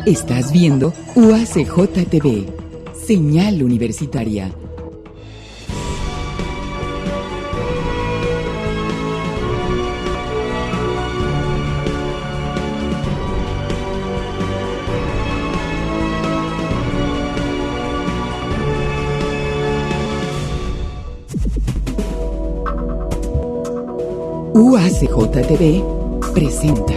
Estás viendo UACJ TV, señal universitaria. UACJ TV presenta.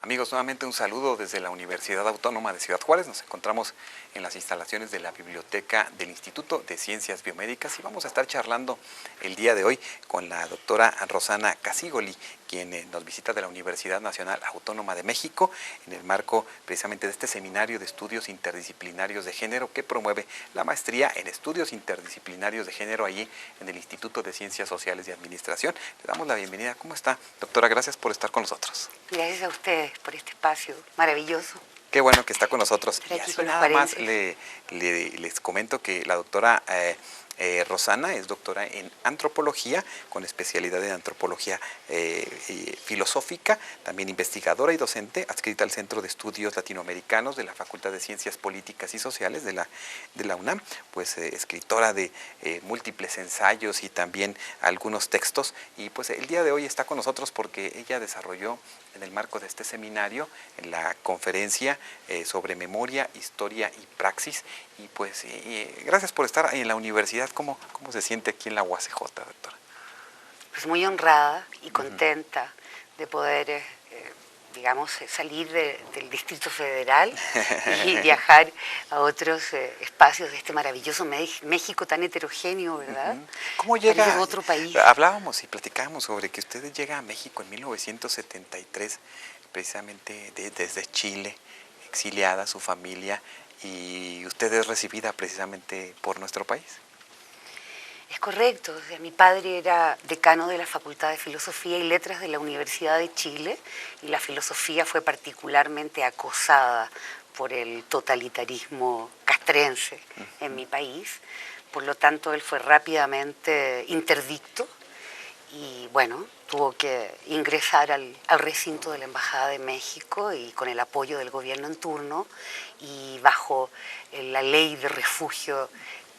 Amigos, nuevamente un saludo desde la Universidad Autónoma de Ciudad Juárez. Nos encontramos en las instalaciones de la Biblioteca del Instituto de Ciencias Biomédicas y vamos a estar charlando el día de hoy con la doctora Rosana Casigoli, quien nos visita de la Universidad Nacional Autónoma de México en el marco precisamente de este seminario de estudios interdisciplinarios de género que promueve la maestría en estudios interdisciplinarios de género allí en el Instituto de Ciencias Sociales y Administración. Le damos la bienvenida. ¿Cómo está, doctora? Gracias por estar con nosotros. Gracias a ustedes por este espacio maravilloso. Qué bueno que está con nosotros. Estar aquí Y con nada más paréntesis. les comento que la doctora Rosana es doctora en antropología, con especialidad en antropología filosófica, también investigadora y docente, adscrita al Centro de Estudios Latinoamericanos de la Facultad de Ciencias Políticas y Sociales de la UNAM, pues escritora de múltiples ensayos y también algunos textos, y pues el día de hoy está con nosotros porque ella desarrolló en el marco de este seminario, en la conferencia sobre memoria, historia y praxis, y pues gracias por estar en la universidad. ¿Cómo se siente aquí en la UACJ, doctora? Pues muy honrada y contenta de poder, digamos, salir del Distrito Federal y viajar a otros espacios de este maravilloso México tan heterogéneo, ¿verdad? ¿Cómo llega? Parece otro país. Hablábamos y platicábamos sobre que usted llega a México en 1973, precisamente desde Chile, exiliada su familia, y usted es recibida precisamente por nuestro país. Es correcto. O sea, mi padre era decano de la Facultad de Filosofía y Letras de la Universidad de Chile, y la filosofía fue particularmente acosada por el totalitarismo castrense en mi país. Por lo tanto, él fue rápidamente interdicto y, bueno, tuvo que ingresar al recinto de la Embajada de México, y con el apoyo del gobierno en turno y bajo la ley de refugio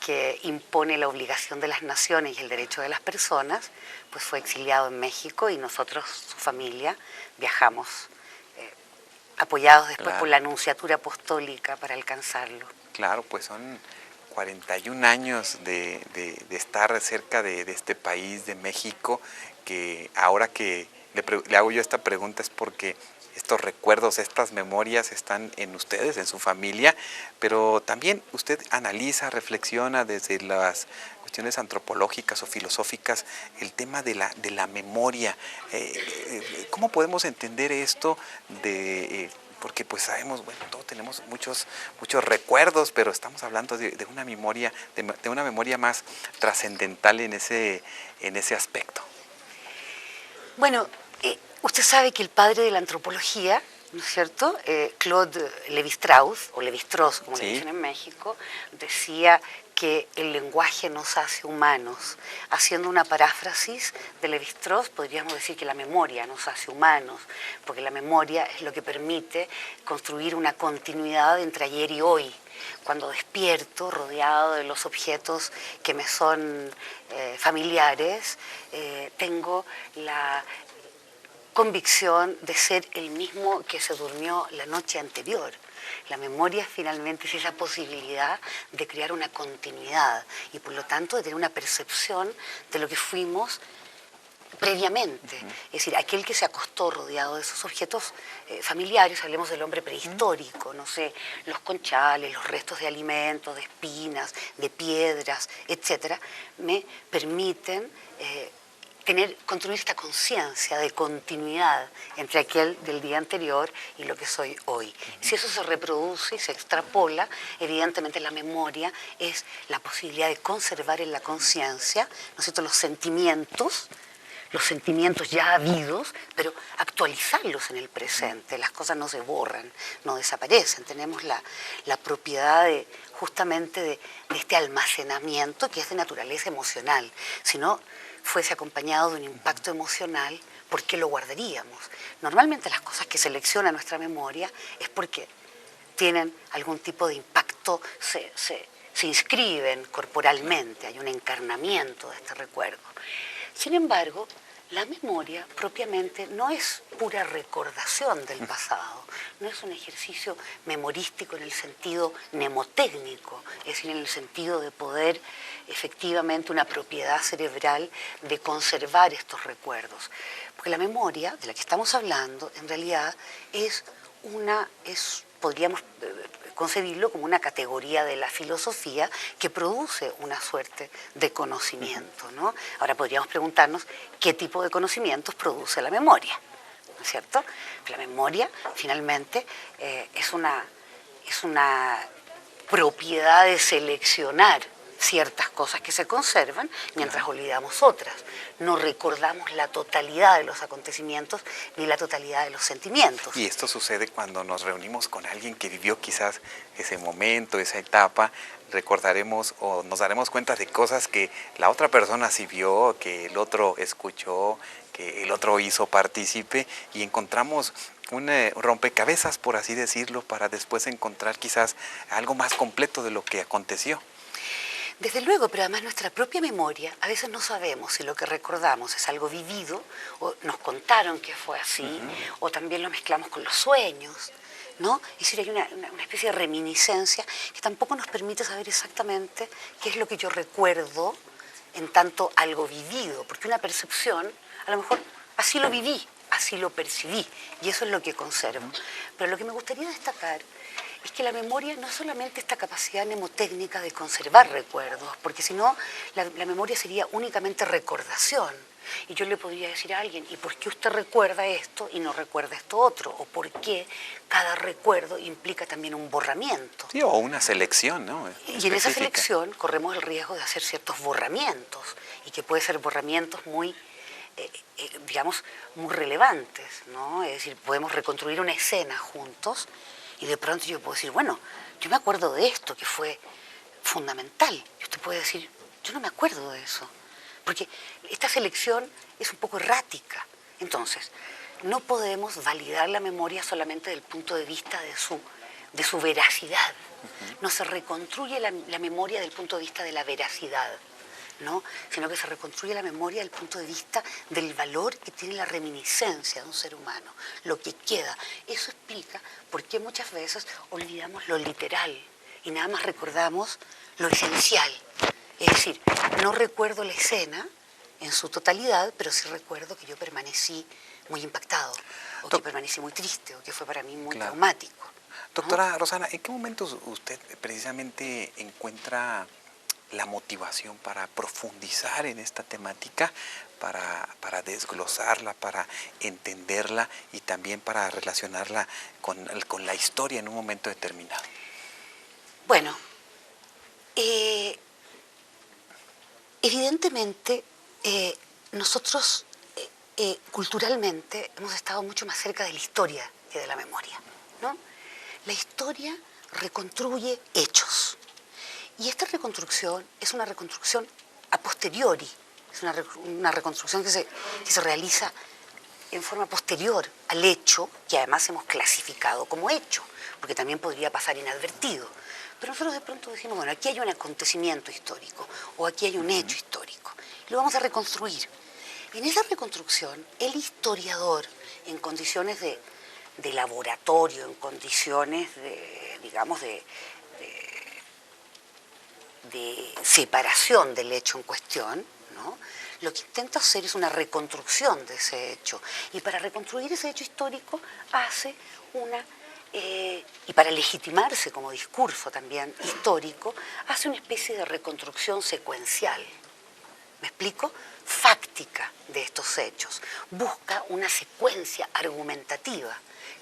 que impone la obligación de las naciones y el derecho de las personas, pues fue exiliado en México, y nosotros, su familia, viajamos apoyados después por la Nunciatura Apostólica para alcanzarlo. Claro, pues son 41 años de estar cerca de este país, de México, que ahora que le hago yo esta pregunta es porque estos recuerdos, estas memorias están en ustedes, en su familia, pero también usted analiza, reflexiona desde las cuestiones antropológicas o filosóficas el tema de la memoria. ¿Cómo podemos entender esto porque pues sabemos, bueno, todos tenemos muchos recuerdos, pero estamos hablando de una memoria más trascendental en ese aspecto? Bueno, usted sabe que el padre de la antropología, ¿no es cierto?, Claude Lévi-Strauss, o Lévi-Strauss, como le dicen en México, decía que el lenguaje nos hace humanos. Haciendo una paráfrasis de Lévi-Strauss, podríamos decir que la memoria nos hace humanos, porque la memoria es lo que permite construir una continuidad entre ayer y hoy. Cuando despierto, rodeado de los objetos que me son familiares, tengo la convicción de ser el mismo que se durmió la noche anterior. La memoria finalmente es esa posibilidad de crear una continuidad y por lo tanto de tener una percepción de lo que fuimos previamente. Es decir, aquel que se acostó rodeado de esos objetos familiares, hablemos del hombre prehistórico, no sé, los conchales, los restos de alimentos, de espinas, de piedras, etcétera, me permiten construir esta conciencia de continuidad entre aquel del día anterior y lo que soy hoy. Si eso se reproduce y se extrapola, evidentemente la memoria es la posibilidad de conservar en la conciencia, ¿no es cierto?, los sentimientos, los sentimientos ya habidos, pero actualizarlos en el presente. Las cosas no se borran, no desaparecen. Tenemos la propiedad justamente de este almacenamiento que es de naturaleza emocional. Si no fuese acompañado de un impacto emocional, ¿por qué lo guardaríamos? Normalmente las cosas que selecciona nuestra memoria es porque tienen algún tipo de impacto, se inscriben corporalmente, hay un encarnamiento de este recuerdo. Sin embargo, la memoria propiamente no es pura recordación del pasado, no es un ejercicio memorístico en el sentido mnemotécnico, es decir, en el sentido de poder efectivamente una propiedad cerebral de conservar estos recuerdos. Porque la memoria de la que estamos hablando en realidad podríamos concebirlo como una categoría de la filosofía que produce una suerte de conocimiento, ¿no? Ahora podríamos preguntarnos qué tipo de conocimientos produce la memoria, ¿no es cierto? La memoria finalmente es una propiedad de seleccionar ciertas cosas que se conservan mientras olvidamos otras. No recordamos la totalidad de los acontecimientos ni la totalidad de los sentimientos. Y esto sucede cuando nos reunimos con alguien que vivió quizás ese momento, esa etapa, recordaremos o nos daremos cuenta de cosas que la otra persona sí vio, que el otro escuchó, que el otro hizo partícipe y encontramos un rompecabezas, por así decirlo, para después encontrar quizás algo más completo de lo que aconteció. Desde luego, pero además nuestra propia memoria, a veces no sabemos si lo que recordamos es algo vivido, o nos contaron que fue así, o también lo mezclamos con los sueños, ¿no? Es decir, hay una especie de reminiscencia que tampoco nos permite saber exactamente qué es lo que yo recuerdo en tanto algo vivido, porque una percepción, a lo mejor así lo viví, así lo percibí, y eso es lo que conservo. Pero lo que me gustaría destacar es que la memoria no es solamente esta capacidad mnemotécnica de conservar recuerdos, porque si no, la memoria sería únicamente recordación. Y yo le podría decir a alguien, ¿y por qué usted recuerda esto y no recuerda esto otro? ¿O por qué cada recuerdo implica también un borramiento? Sí, o una selección, ¿no? Y en esa selección corremos el riesgo de hacer ciertos borramientos, y que puede ser borramientos muy digamos, muy relevantes, ¿no? Es decir, podemos reconstruir una escena juntos y de pronto yo puedo decir, bueno, yo me acuerdo de esto que fue fundamental. Y usted puede decir, yo no me acuerdo de eso. Porque esta selección es un poco errática. Entonces, no podemos validar la memoria solamente desde el punto de vista de su veracidad. No se reconstruye la memoria desde el punto de vista de la veracidad, ¿no? Sino que se reconstruye la memoria desde el punto de vista del valor que tiene la reminiscencia de un ser humano, lo que queda. Eso explica por qué muchas veces olvidamos lo literal y nada más recordamos lo esencial. Es decir, no recuerdo la escena en su totalidad, pero sí recuerdo que yo permanecí muy impactado, o que permanecí muy triste, o que fue para mí muy traumático, ¿no? Doctora Rosana, ¿en qué momentos usted precisamente encuentra la motivación para profundizar en esta temática, para desglosarla, para entenderla y también para relacionarla con la historia en un momento determinado? Bueno, evidentemente nosotros culturalmente hemos estado mucho más cerca de la historia que de la memoria, ¿no? La historia reconstruye hechos. Y esta reconstrucción es una reconstrucción a posteriori, es una reconstrucción que se realiza en forma posterior al hecho, que además hemos clasificado como hecho, porque también podría pasar inadvertido. Pero nosotros de pronto decimos, bueno, aquí hay un acontecimiento histórico, o aquí hay un hecho histórico, y lo vamos a reconstruir. En esa reconstrucción, el historiador, en condiciones de laboratorio, en condiciones de separación del hecho en cuestión, ¿no? Lo que intenta hacer es una reconstrucción de ese hecho. Y para reconstruir ese hecho histórico hace y para legitimarse como discurso también histórico, hace una especie de reconstrucción secuencial. ¿Me explico? Fáctica de estos hechos. Busca una secuencia argumentativa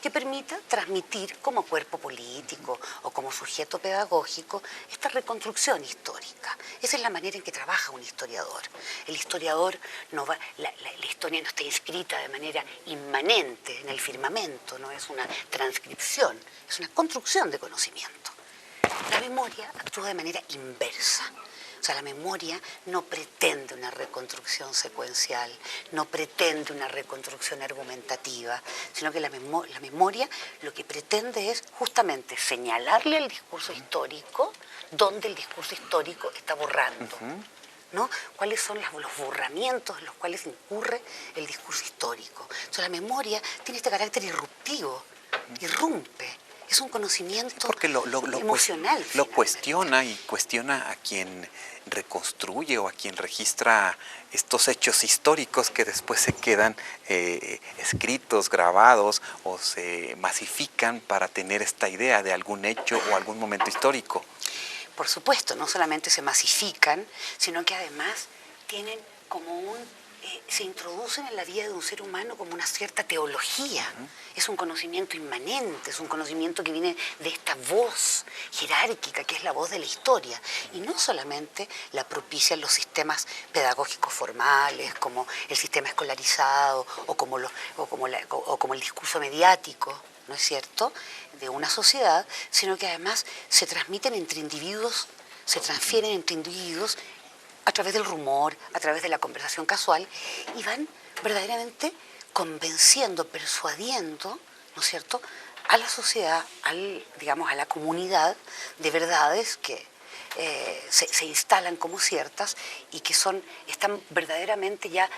que permita transmitir como cuerpo político o como sujeto pedagógico esta reconstrucción histórica. Esa es la manera en que trabaja un historiador. El historiador no va, la historia no está inscrita de manera inmanente en el firmamento, no es una transcripción, es una construcción de conocimiento. La memoria actúa de manera inversa. O sea, la memoria no pretende una reconstrucción secuencial, no pretende una reconstrucción argumentativa, sino que la memoria lo que pretende es justamente señalarle al discurso histórico donde el discurso histórico está borrando. ¿No? ¿Cuáles son los borramientos en los cuales incurre el discurso histórico? Entonces, la memoria tiene este carácter irruptivo, irrumpe. Es un conocimiento porque emocional. Lo cuestiona y cuestiona a quien reconstruye o a quien registra estos hechos históricos que después se quedan escritos, grabados o se masifican para tener esta idea de algún hecho o algún momento histórico. Por supuesto, no solamente se masifican, sino que además tienen como se introducen en la vida de un ser humano como una cierta teología. Es un conocimiento inmanente, es un conocimiento que viene de esta voz jerárquica que es la voz de la historia. Y no solamente la propician los sistemas pedagógicos formales, como el sistema escolarizado o como el discurso mediático, ¿no es cierto?, de una sociedad, sino que además se transmiten entre individuos, se transfieren entre individuos a través del rumor, a través de la conversación casual, y van verdaderamente convenciendo, persuadiendo, ¿no es cierto?, a la sociedad, digamos, a la comunidad de verdades que se instalan como ciertas y que están verdaderamente ya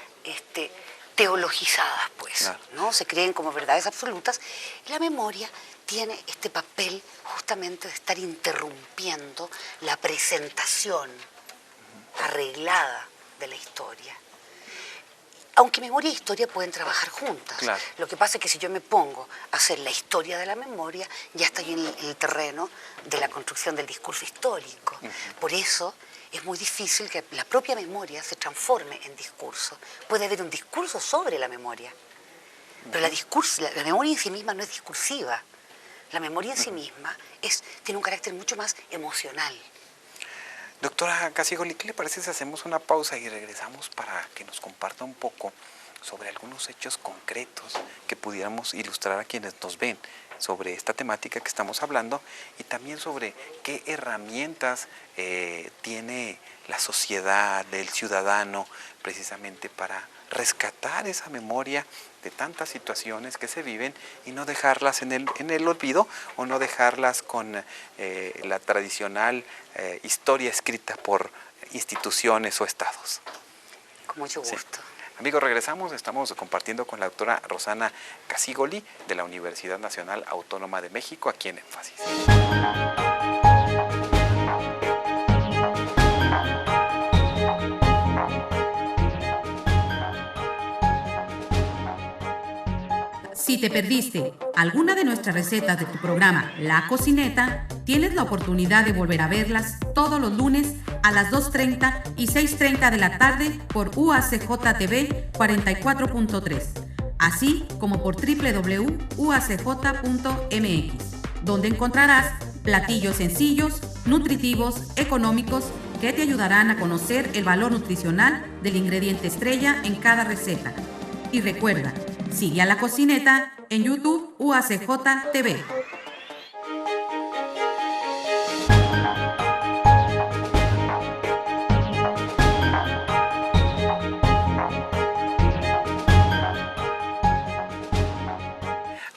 teologizadas, pues, claro, ¿no? Se creen como verdades absolutas. Y la memoria tiene este papel justamente de estar interrumpiendo la presentación arreglada de la historia. Aunque memoria e historia pueden trabajar juntas. Claro. Lo que pasa es que si yo me pongo a hacer la historia de la memoria, ya estoy en el terreno de la construcción del discurso histórico. Por eso es muy difícil que la propia memoria se transforme en discurso. Puede haber un discurso sobre la memoria, pero la memoria en sí misma no es discursiva. La memoria en sí misma tiene un carácter mucho más emocional. Doctora Casigoli, ¿qué le parece si hacemos una pausa y regresamos para que nos comparta un poco sobre algunos hechos concretos que pudiéramos ilustrar a quienes nos ven sobre esta temática que estamos hablando y también sobre qué herramientas tiene la sociedad, el ciudadano, precisamente para rescatar esa memoria de tantas situaciones que se viven y no dejarlas en el olvido o no dejarlas con la tradicional historia escrita por instituciones o estados? Con mucho gusto. Sí. Amigos, regresamos, estamos compartiendo con la doctora Rosana Casigoli de la Universidad Nacional Autónoma de México, aquí en Énfasis. Si te perdiste alguna de nuestras recetas de tu programa La Cocineta, tienes la oportunidad de volver a verlas todos los lunes a las 2:30 y 6:30 de la tarde por UACJ TV 44.3, así como por www.uacj.mx, donde encontrarás platillos sencillos, nutritivos, económicos, que te ayudarán a conocer el valor nutricional del ingrediente estrella en cada receta. Y recuerda, sigue a La Cocineta en YouTube UACJ TV.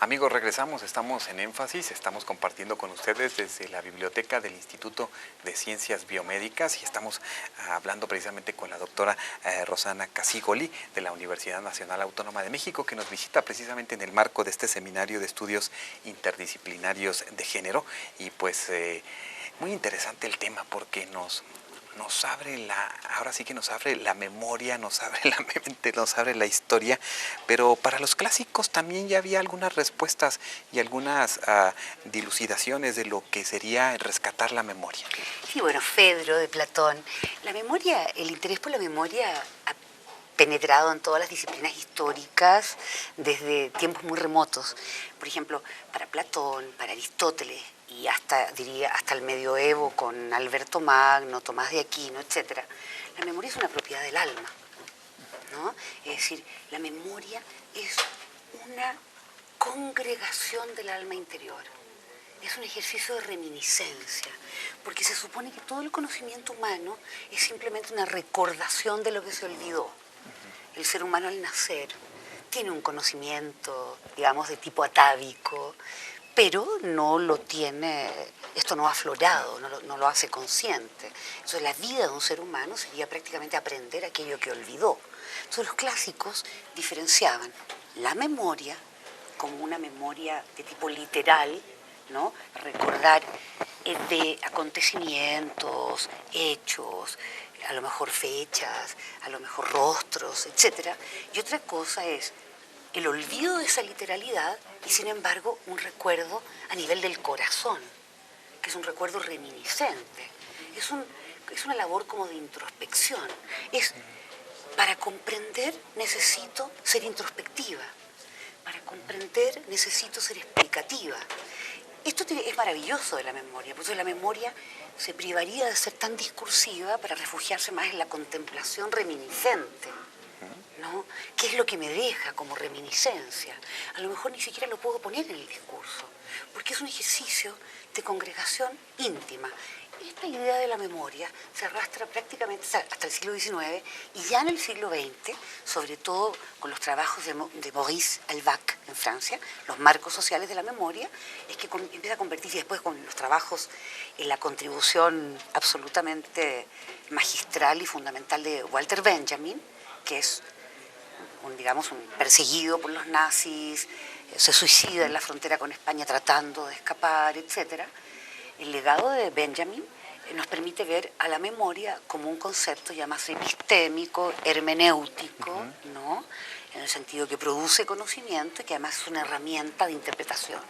Amigos, regresamos, estamos en Énfasis, estamos compartiendo con ustedes desde la biblioteca del Instituto de Ciencias Biomédicas y estamos hablando precisamente con la doctora Rosana Casigoli de la Universidad Nacional Autónoma de México, que nos visita precisamente en el marco de este seminario de estudios interdisciplinarios de género. Y pues muy interesante el tema porque nos abre ahora sí que nos abre la memoria, nos abre la mente, nos abre la historia, pero para los clásicos también ya había algunas respuestas y algunas dilucidaciones de lo que sería rescatar la memoria. Sí, bueno, Fedro de Platón. La memoria, el interés por la memoria penetrado en todas las disciplinas históricas desde tiempos muy remotos. Por ejemplo, para Platón, para Aristóteles y hasta el medioevo con Alberto Magno, Tomás de Aquino, etc. La memoria es una propiedad del alma, ¿no? Es decir, la memoria es una congregación del alma interior. Es un ejercicio de reminiscencia, porque se supone que todo el conocimiento humano es simplemente una recordación de lo que se olvidó. El ser humano al nacer tiene un conocimiento, digamos, de tipo atávico, pero no lo tiene, esto no ha aflorado, no lo hace consciente. Entonces la vida de un ser humano sería prácticamente aprender aquello que olvidó. Entonces los clásicos diferenciaban la memoria como una memoria de tipo literal, ¿no? Recordar de acontecimientos, hechos, a lo mejor fechas, a lo mejor rostros, etc. Y otra cosa es el olvido de esa literalidad y sin embargo un recuerdo a nivel del corazón, que es un recuerdo reminiscente. Es una labor como de introspección. Para comprender necesito ser introspectiva. Para comprender necesito ser explicativa. Esto es maravilloso de la memoria, porque la memoria se privaría de ser tan discursiva para refugiarse más en la contemplación reminiscente, ¿no? ¿Qué es lo que me deja como reminiscencia? A lo mejor ni siquiera lo puedo poner en el discurso, porque es un ejercicio de congregación íntima. Esta idea de la memoria se arrastra prácticamente hasta el siglo XIX y ya en el siglo XX, sobre todo con los trabajos de Maurice Halbach en Francia, los marcos sociales de la memoria, es que empieza a convertirse después con los trabajos en la contribución absolutamente magistral y fundamental de Walter Benjamin, que es un perseguido por los nazis, se suicida en la frontera con España tratando de escapar, etc. El legado de Benjamin nos permite ver a la memoria como un concepto ya más epistémico, hermenéutico, ¿no? En el sentido que produce conocimiento y que además es una herramienta de interpretación,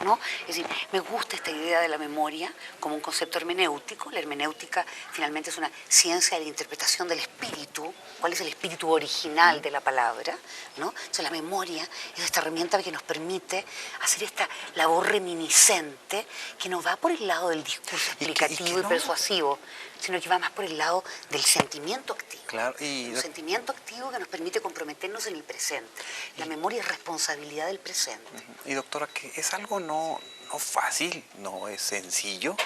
¿no? Es decir, me gusta esta idea de la memoria como un concepto hermenéutico. La hermenéutica finalmente es una ciencia de la interpretación del espíritu, cuál es el espíritu original de la palabra, ¿no? Entonces la memoria es esta herramienta que nos permite hacer esta labor reminiscente que no va por el lado del discurso explicativo y persuasivo, sino que va más por el lado del sentimiento activo. Claro, un sentimiento activo que nos permite comprometernos en el presente. La memoria es responsabilidad del presente. Y doctora, que es algo no fácil, no es sencillo,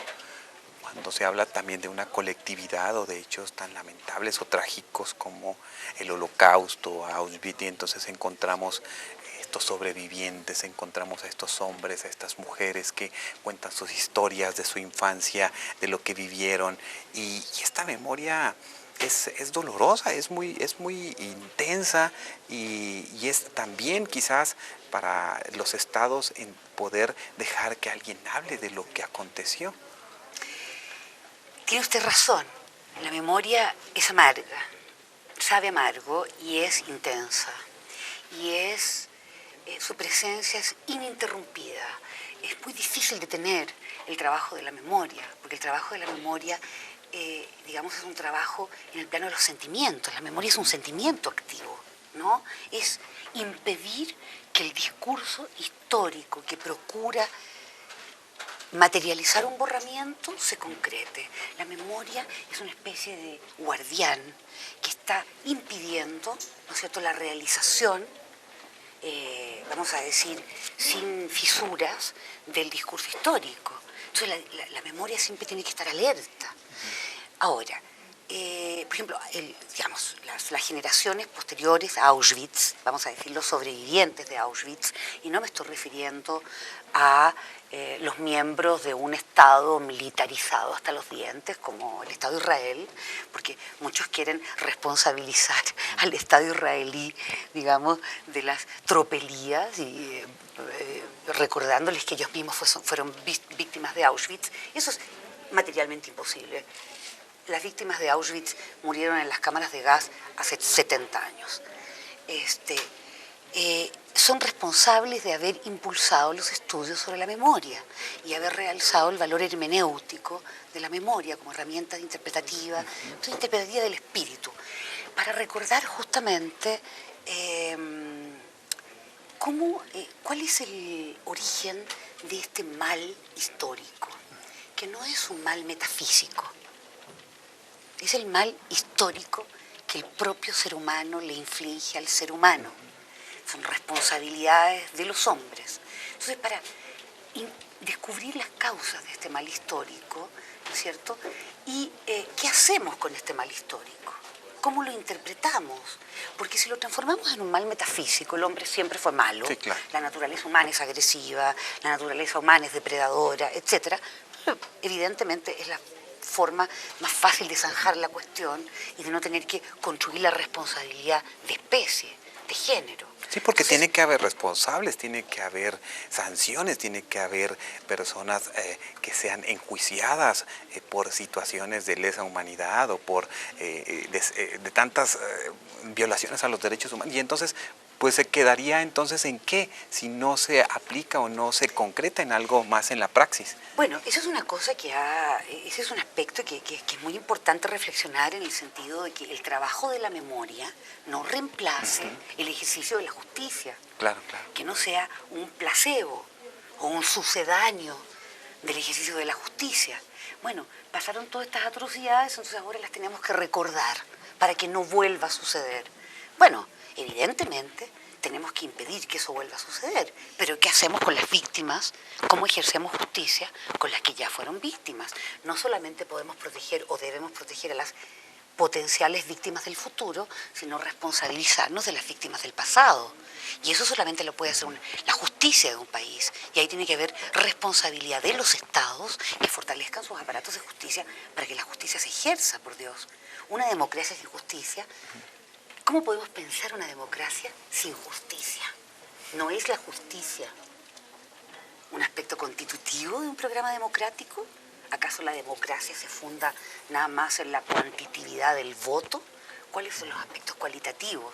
cuando se habla también de una colectividad o de hechos tan lamentables o trágicos como el Holocausto, Auschwitz, y entonces encontramos estos sobrevivientes, encontramos a estos hombres, a estas mujeres que cuentan sus historias de su infancia, de lo que vivieron, y esta memoria es dolorosa, es muy intensa y es también quizás para los estados en poder dejar que alguien hable de lo que aconteció. Tiene usted razón, la memoria es amarga, sabe amargo y es intensa, y su presencia es ininterrumpida. Es muy difícil detener el trabajo de la memoria, porque el trabajo de la memoria, es un trabajo en el plano de los sentimientos. La memoria es un sentimiento activo, ¿no? Es impedir que el discurso histórico que procura materializar un borramiento se concrete. La memoria es una especie de guardián que está impidiendo, ¿no es cierto?, la realización, vamos a decir, sin fisuras del discurso histórico. Entonces la memoria siempre tiene que estar alerta. Ahora, por ejemplo, las generaciones posteriores a Auschwitz, vamos a decir los sobrevivientes de Auschwitz, y no me estoy refiriendo a los miembros de un Estado militarizado hasta los dientes, como el Estado de Israel, porque muchos quieren responsabilizar al Estado israelí, de las tropelías, y recordándoles que ellos mismos fueron víctimas de Auschwitz. Eso es materialmente imposible. Las víctimas de Auschwitz murieron en las cámaras de gas hace 70 años. Son responsables de haber impulsado los estudios sobre la memoria y haber realzado el valor hermenéutico de la memoria como herramienta interpretativa del espíritu. para recordar justamente cuál es el origen de este mal histórico, que no es un mal metafísico, es el mal histórico que el propio ser humano le inflige al ser humano. Son responsabilidades de los hombres. Entonces, para descubrir las causas de este mal histórico, ¿no es cierto? Y qué hacemos con este mal histórico, cómo lo interpretamos, porque si lo transformamos en un mal metafísico, el hombre siempre fue malo, sí, claro. La naturaleza humana es agresiva, la naturaleza humana es depredadora, etc. Evidentemente es la forma más fácil de zanjar la cuestión y de no tener que construir la responsabilidad de especie, de género. Sí, porque tiene que haber responsables, tiene que haber sanciones, tiene que haber personas que sean enjuiciadas por situaciones de lesa humanidad o por de tantas violaciones a los derechos humanos. Y entonces, pues se quedaría entonces en qué, si no se aplica o no se concreta en algo más en la praxis. Bueno, eso es una cosa ese es un aspecto que es muy importante reflexionar, en el sentido de que el trabajo de la memoria no reemplace el ejercicio de la justicia. Claro, claro. Que no sea un placebo o un sucedáneo del ejercicio de la justicia. Bueno, pasaron todas estas atrocidades, entonces ahora las tenemos que recordar para que no vuelva a suceder. Bueno, evidentemente tenemos que impedir que eso vuelva a suceder, pero ¿qué hacemos con las víctimas? ¿Cómo ejercemos justicia con las que ya fueron víctimas? No solamente podemos proteger o debemos proteger a las potenciales víctimas del futuro, sino responsabilizarnos de las víctimas del pasado. Y eso solamente lo puede hacer la justicia de un país. Y ahí tiene que haber responsabilidad de los estados que fortalezcan sus aparatos de justicia para que la justicia se ejerza, por Dios. Una democracia sin justicia, ¿cómo podemos pensar una democracia sin justicia? ¿No es la justicia un aspecto constitutivo de un programa democrático? ¿Acaso la democracia se funda nada más en la cuantitatividad del voto? ¿Cuáles son los aspectos cualitativos?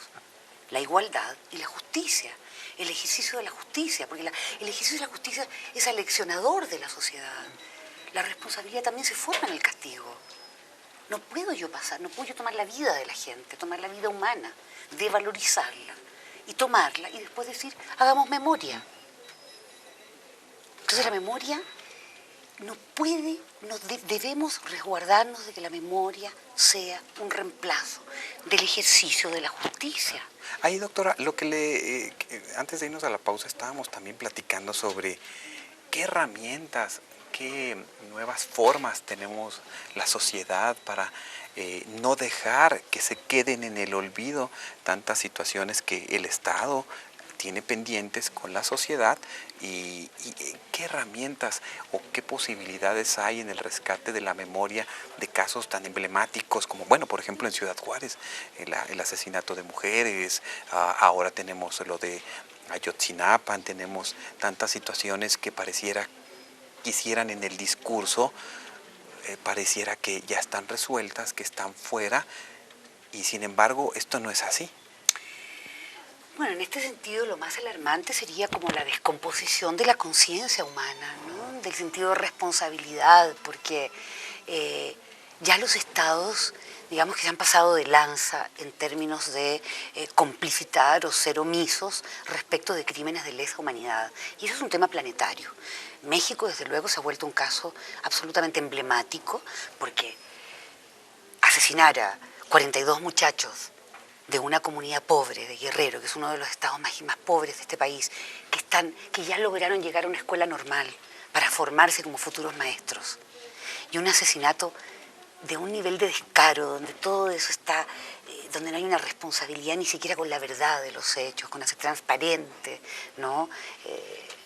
La igualdad y la justicia, el ejercicio de la justicia, porque el ejercicio de la justicia es aleccionador de la sociedad. La responsabilidad también se forma en el castigo. No puedo yo tomar la vida de la gente, tomar la vida humana, devalorizarla y tomarla y después decir, hagamos memoria. Entonces la memoria debemos resguardarnos de que la memoria sea un reemplazo del ejercicio de la justicia. Ahí, doctora, lo que antes de irnos a la pausa estábamos también platicando sobre qué herramientas, qué nuevas formas tenemos la sociedad para no dejar que se queden en el olvido tantas situaciones que el Estado tiene pendientes con la sociedad y qué herramientas o qué posibilidades hay en el rescate de la memoria de casos tan emblemáticos como, bueno, por ejemplo en Ciudad Juárez, el asesinato de mujeres, ahora tenemos lo de Ayotzinapa, tenemos tantas situaciones que quisieran en el discurso, pareciera que ya están resueltas, que están fuera, y sin embargo esto no es así. Bueno, en este sentido lo más alarmante sería como la descomposición de la conciencia humana, ¿no? Del sentido de responsabilidad, porque ya los estados, digamos que se han pasado de lanza en términos de complicitar o ser omisos respecto de crímenes de lesa humanidad. Y eso es un tema planetario. México, desde luego, se ha vuelto un caso absolutamente emblemático, porque asesinar a 42 muchachos de una comunidad pobre, de Guerrero, que es uno de los estados más pobres de este país, que ya lograron llegar a una escuela normal para formarse como futuros maestros. Y un asesinato de un nivel de descaro, donde todo eso está, donde no hay una responsabilidad ni siquiera con la verdad de los hechos, con hacer transparente, ¿no?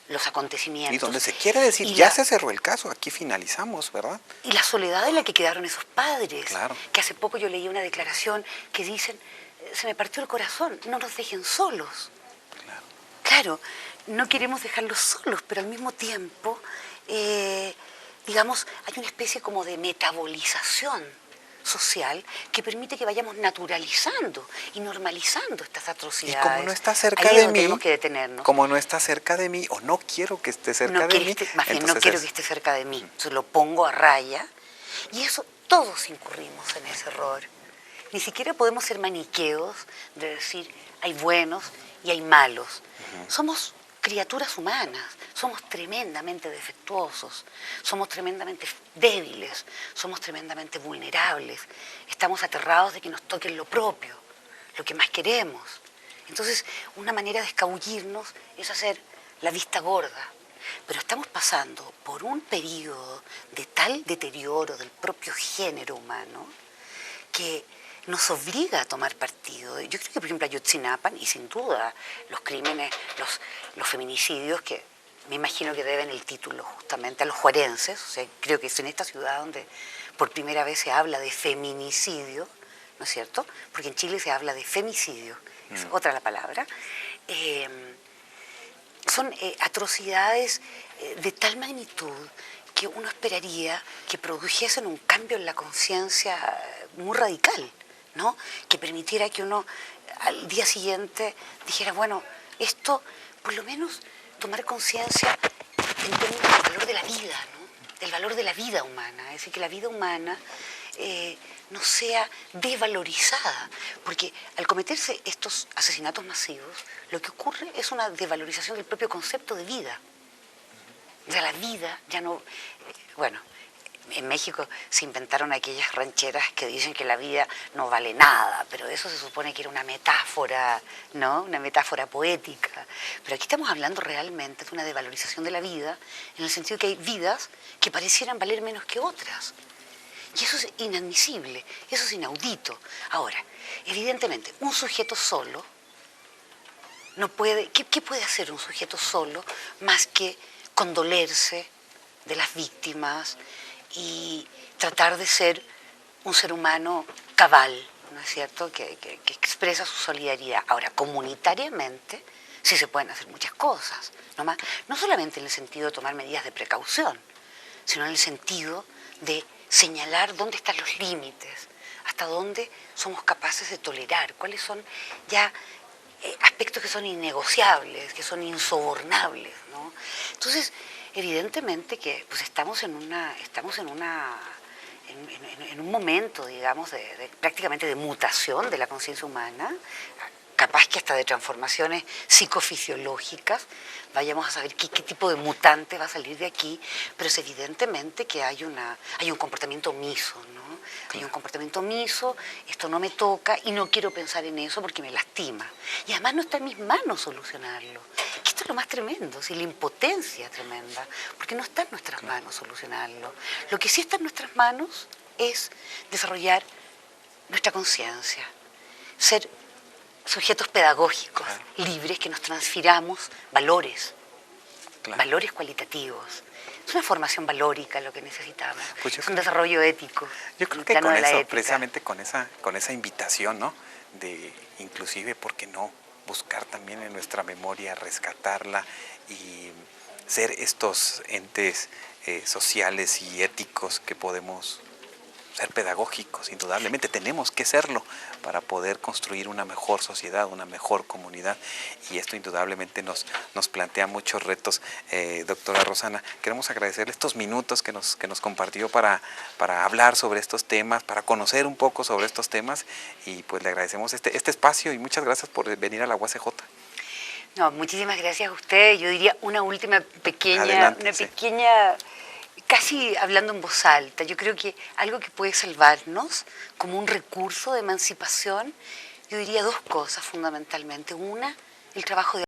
Los acontecimientos. Y donde se quiere decir, ya se cerró el caso, aquí finalizamos, ¿verdad? Y la soledad en la que quedaron esos padres. Claro. Que hace poco yo leí una declaración que dicen, se me partió el corazón, no nos dejen solos. Claro, no queremos dejarlos solos, pero al mismo tiempo, digamos, hay una especie como de metabolización social que permite que vayamos naturalizando y normalizando estas atrocidades. Y como no está cerca ahí de es donde mí, tenemos que detenernos. como no está cerca de mí, o no quiero que esté cerca de mí, más bien no quiero que esté cerca de mí, entonces lo pongo a raya, y eso todos incurrimos en ese error. Ni siquiera podemos ser maniqueos de decir hay buenos y hay malos. Somos criaturas humanas, somos tremendamente defectuosos, somos tremendamente débiles, somos tremendamente vulnerables, estamos aterrados de que nos toquen lo propio, lo que más queremos. Entonces, una manera de escabullirnos es hacer la vista gorda. Pero estamos pasando por un periodo de tal deterioro del propio género humano que nos obliga a tomar partido. Yo creo que, por ejemplo, Ayotzinapa, y sin duda los crímenes, los feminicidios, que me imagino que deben el título justamente a los juarenses, o sea, creo que es en esta ciudad donde por primera vez se habla de feminicidio, ¿no es cierto? Porque en Chile se habla de femicidio, es otra la palabra. Son atrocidades de tal magnitud que uno esperaría que produjesen un cambio en la conciencia muy radical, ¿no? Que permitiera que uno al día siguiente dijera, bueno, esto, por lo menos tomar conciencia en términos del valor de la vida, ¿no? Del valor de la vida humana, es decir, que la vida humana no sea desvalorizada, porque al cometerse estos asesinatos masivos, lo que ocurre es una desvalorización del propio concepto de vida. O sea, la vida ya no... Bueno, en México se inventaron aquellas rancheras que dicen que la vida no vale nada, pero eso se supone que era una metáfora, ¿no? Una metáfora poética. Pero aquí estamos hablando realmente de una desvalorización de la vida, en el sentido que hay vidas que parecieran valer menos que otras. Y eso es inadmisible, eso es inaudito. Ahora, evidentemente, un sujeto solo no puede... ¿Qué puede hacer un sujeto solo más que condolerse de las víctimas y tratar de ser un ser humano cabal, ¿no es cierto?, que expresa su solidaridad? Ahora, comunitariamente sí se pueden hacer muchas cosas, no solamente en el sentido de tomar medidas de precaución, sino en el sentido de señalar dónde están los límites, hasta dónde somos capaces de tolerar, cuáles son ya aspectos que son innegociables, que son insobornables, ¿no? Entonces, evidentemente que pues estamos en un momento, digamos, prácticamente de mutación de la conciencia humana, capaz que hasta de transformaciones psicofisiológicas, vayamos a saber qué tipo de mutante va a salir de aquí, pero es evidentemente que hay un comportamiento omiso, ¿no? Hay un comportamiento omiso, esto no me toca y no quiero pensar en eso porque me lastima. Y además no está en mis manos solucionarlo. Que esto es lo más tremendo, ¿sí? La impotencia tremenda, porque no está en nuestras manos solucionarlo. Lo que sí está en nuestras manos es desarrollar nuestra conciencia, ser sujetos pedagógicos, libres, que nos transfiramos valores, valores cualitativos. Es una formación valórica lo que necesitamos, pues es un desarrollo ético. Yo creo que con eso, precisamente con esa invitación, ¿no? De inclusive, ¿por qué no?, buscar también en nuestra memoria, rescatarla y ser estos entes sociales y éticos que podemos ser pedagógicos, indudablemente tenemos que serlo para poder construir una mejor sociedad, una mejor comunidad, y esto indudablemente nos plantea muchos retos. Doctora Rosana, queremos agradecerle estos minutos que nos compartió para hablar sobre estos temas, para conocer un poco sobre estos temas, y pues le agradecemos este espacio y muchas gracias por venir a la UACJ. No, muchísimas gracias a usted. Yo diría una última pequeña, Adelante, pequeña, casi hablando en voz alta, yo creo que algo que puede salvarnos como un recurso de emancipación, yo diría dos cosas fundamentalmente. Una, el trabajo de